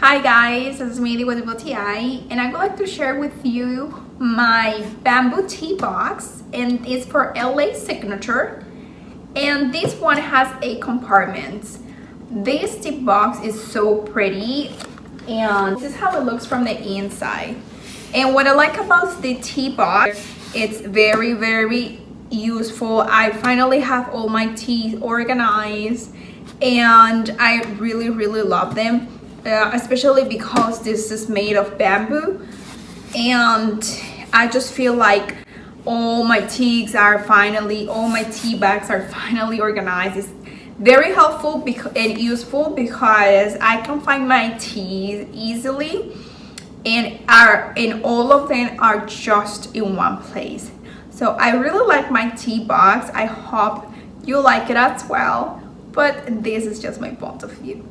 Hi guys, this is Mary with TEA, and I would like to share with you my bamboo tea box, and it's for LA Signature, and this one has a compartment. This tea box is so pretty, and this is how it looks from the inside. And what I like about the tea box, it's very useful. I finally have all my tea organized, and I really love them. Especially because this is made of bamboo, and I just feel like all my tea bags are finally organized. It's very helpful and useful because I can find my teas easily, and all of them are just in one place. So I really like my tea box. I hope you like it as well, but this is just my point of view.